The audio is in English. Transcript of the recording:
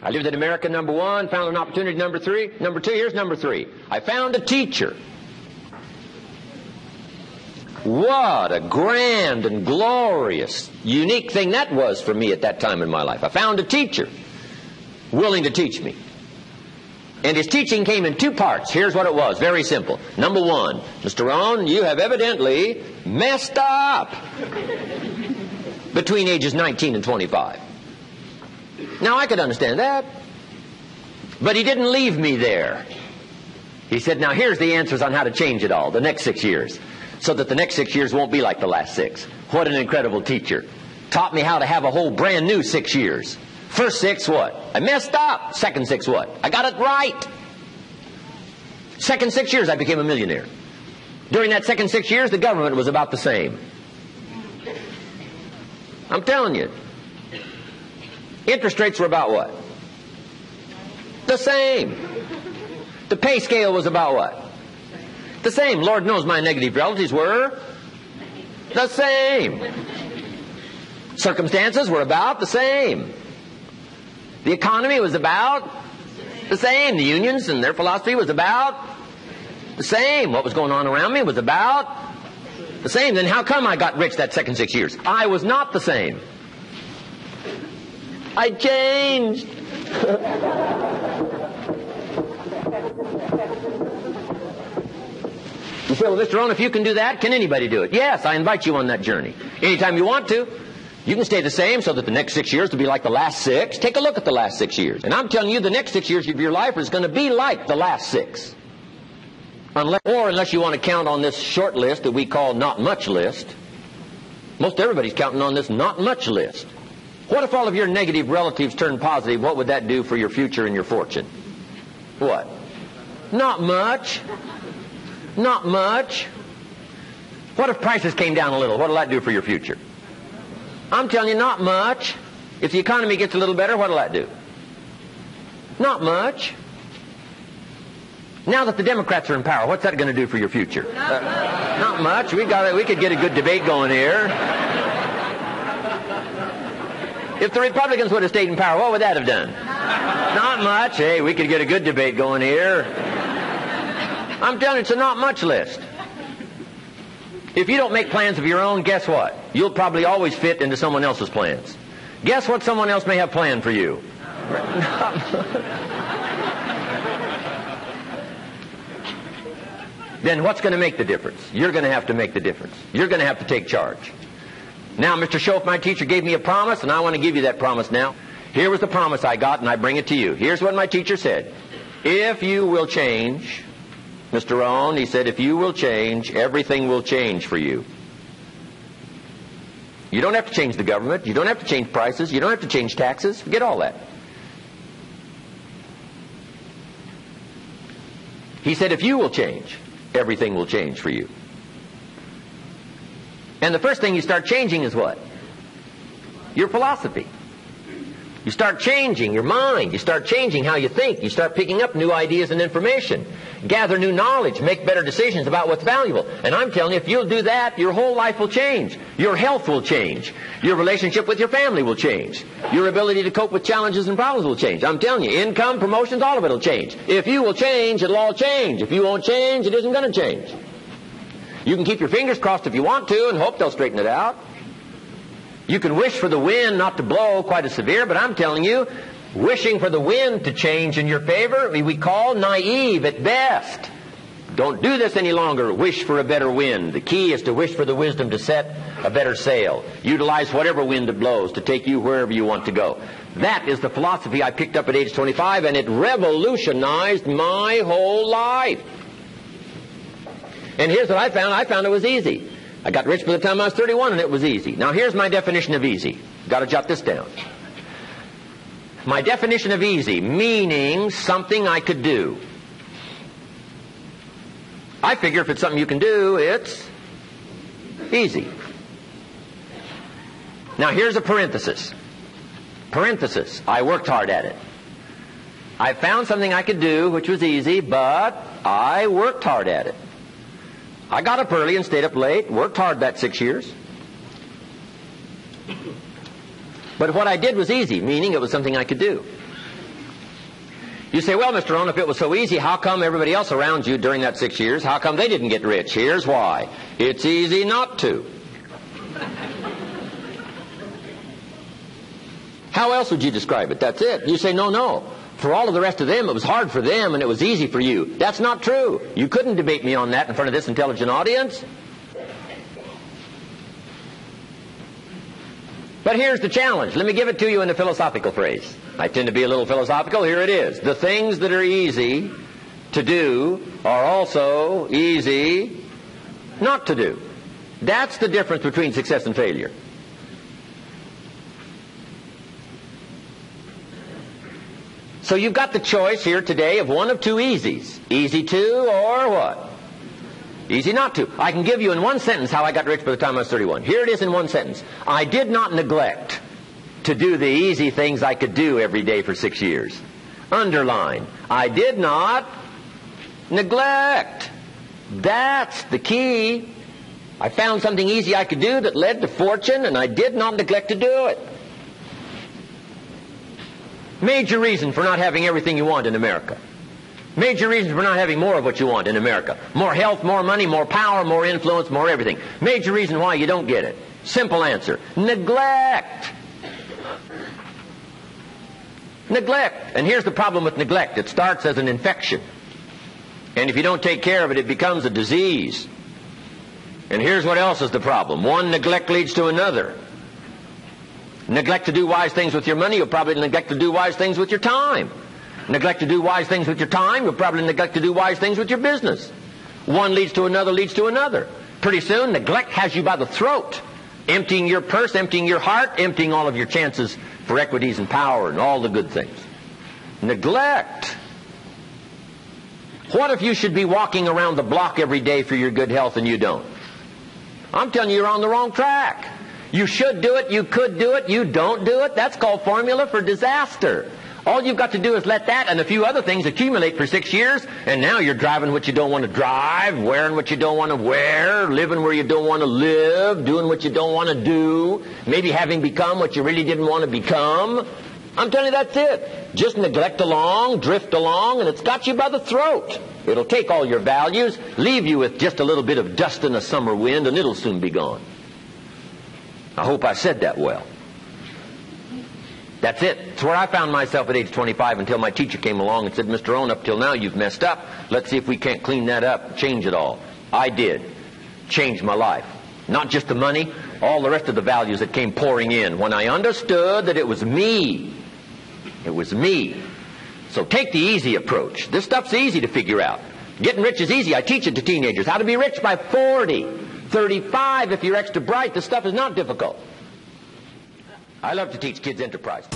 I lived in America, number one, found an opportunity, number three. Number two, here's number three. I found a teacher. What a grand and glorious, unique thing that was for me at that time in my life. I found a teacher willing to teach me. And his teaching came in two parts. Here's what it was, very simple. Number one, Mr. Rhon, you have evidently messed up between ages 19 and 25. Now, I could understand that. But he didn't leave me there. He said, now here's the answers on how to change it all, the next 6 years, so that the next 6 years won't be like the last 6. What an incredible teacher. Taught me how to have a whole brand new 6 years. First 6, what? I messed up. Second 6, what? I got it right. Second 6 years, I became a millionaire. During that second 6 years, the government was about the same. I'm telling you. Interest rates were about what? The same. The pay scale was about what? The same. Lord knows my negative relatives were the same. Circumstances were about the same. The economy was about the same. The unions and their philosophy was about the same. What was going on around me was about the same. Then how come I got rich that second 6 years? I was not the same. I changed. You say, well, Mr. Rhon, if you can do that, can anybody do it? Yes, I invite you on that journey. Anytime you want to. You can stay the same so that the next 6 years will be like the last 6. Take a look at the last 6 years. And I'm telling you, the next 6 years of your life is going to be like the last 6. Unless you want to count on this short list that we call not much list. Most everybody's counting on this not much list. What if all of your negative relatives turn positive? What would that do for your future and your fortune? What? Not much. Not much. What if prices came down a little? What will that do for your future? I'm telling you, not much. If the economy gets a little better, what will that do? Not much. Now that the Democrats are in power, what's that going to do for your future? Not much. We could get a good debate going here. If the Republicans would have stayed in power, what would that have done? Not much. Hey, we could get a good debate going here. I'm telling you, it's a not much list. If you don't make plans of your own, guess what? You'll probably always fit into someone else's plans. Guess what someone else may have planned for you? Then what's going to make the difference? You're going to have to make the difference. You're going to have to take charge. Now, Mr. Schoaf, my teacher, gave me a promise, and I want to give you that promise now. Here was the promise I got, and I bring it to you. Here's what my teacher said. If you will change, Mr. Rhon, he said, if you will change, everything will change for you. You don't have to change the government. You don't have to change prices. You don't have to change taxes. Forget all that. He said, if you will change, everything will change for you. And the first thing you start changing is what? Your philosophy. You start changing your mind. You start changing how you think. You start picking up new ideas and information. Gather new knowledge. Make better decisions about what's valuable. And I'm telling you, if you'll do that, your whole life will change. Your health will change. Your relationship with your family will change. Your ability to cope with challenges and problems will change. I'm telling you, income, promotions, all of it will change. If you will change, it'll all change. If you won't change, it isn't going to change. You can keep your fingers crossed if you want to and hope they'll straighten it out. You can wish for the wind not to blow quite as severe, but I'm telling you, wishing for the wind to change in your favor, we call naive at best. Don't do this any longer. Wish for a better wind. The key is to wish for the wisdom to set a better sail. Utilize whatever wind it blows to take you wherever you want to go. That is the philosophy I picked up at age 25, and it revolutionized my whole life. And here's what I found. I found it was easy. I got rich by the time I was 31, and it was easy. Now, here's my definition of easy. Got to jot this down. My definition of easy, meaning something I could do. I figure if it's something you can do, it's easy. Now, here's a parenthesis. Parenthesis. I worked hard at it. I found something I could do, which was easy, but I worked hard at it. I got up early and stayed up late, worked hard that 6 years. But what I did was easy, meaning it was something I could do. You say, well, Mr. Rhon, if it was so easy, how come everybody else around you during that 6 years, how come they didn't get rich? Here's why. It's easy not to. How else would you describe it? That's it. You say, no. For all of the rest of them, it was hard for them and it was easy for you. That's not true. You couldn't debate me on that in front of this intelligent audience. But here's the challenge. Let me give it to you in a philosophical phrase. I tend to be a little philosophical. Here it is. The things that are easy to do are also easy not to do. That's the difference between success and failure. So you've got the choice here today of one of two easies. Easy to or what? Easy not to. I can give you in one sentence how I got rich by the time I was 31. Here it is in one sentence. I did not neglect to do the easy things I could do every day for 6 years. Underline. I did not neglect. That's the key. I found something easy I could do that led to fortune, and I did not neglect to do it. Major reason for not having everything you want in America. Major reason for not having more of what you want in America. More health, more money, more power, more influence, more everything. Major reason why you don't get it. Simple answer. Neglect. Neglect. And here's the problem with neglect. It starts as an infection. And if you don't take care of it, it becomes a disease. And here's what else is the problem. One neglect leads to another. Neglect to do wise things with your money, you'll probably neglect to do wise things with your time. Neglect to do wise things with your time, you'll probably neglect to do wise things with your business. One leads to another, leads to another. Pretty soon, neglect has you by the throat, emptying your purse, emptying your heart, emptying all of your chances for equities and power and all the good things. Neglect. What if you should be walking around the block every day for your good health and you don't? I'm telling you, you're on the wrong track. You should do it, you could do it, you don't do it. That's called formula for disaster. All you've got to do is let that and a few other things accumulate for 6 years, and now you're driving what you don't want to drive, wearing what you don't want to wear, living where you don't want to live, doing what you don't want to do, maybe having become what you really didn't want to become. I'm telling you, that's it. Just neglect along, drift along, and it's got you by the throat. It'll take all your values, leave you with just a little bit of dust in a summer wind, and it'll soon be gone. I hope I said that well. That's it. It's where I found myself at age 25 until my teacher came along and said, Mr. Rhon, up till now you've messed up. Let's see if we can't clean that up, change it all. I did. Changed my life. Not just the money, all the rest of the values that came pouring in when I understood that it was me. It was me. So take the easy approach. This stuff's easy to figure out. Getting rich is easy. I teach it to teenagers. How to be rich by 40, 35 if you're extra bright. This stuff is not difficult. I love to teach kids enterprise.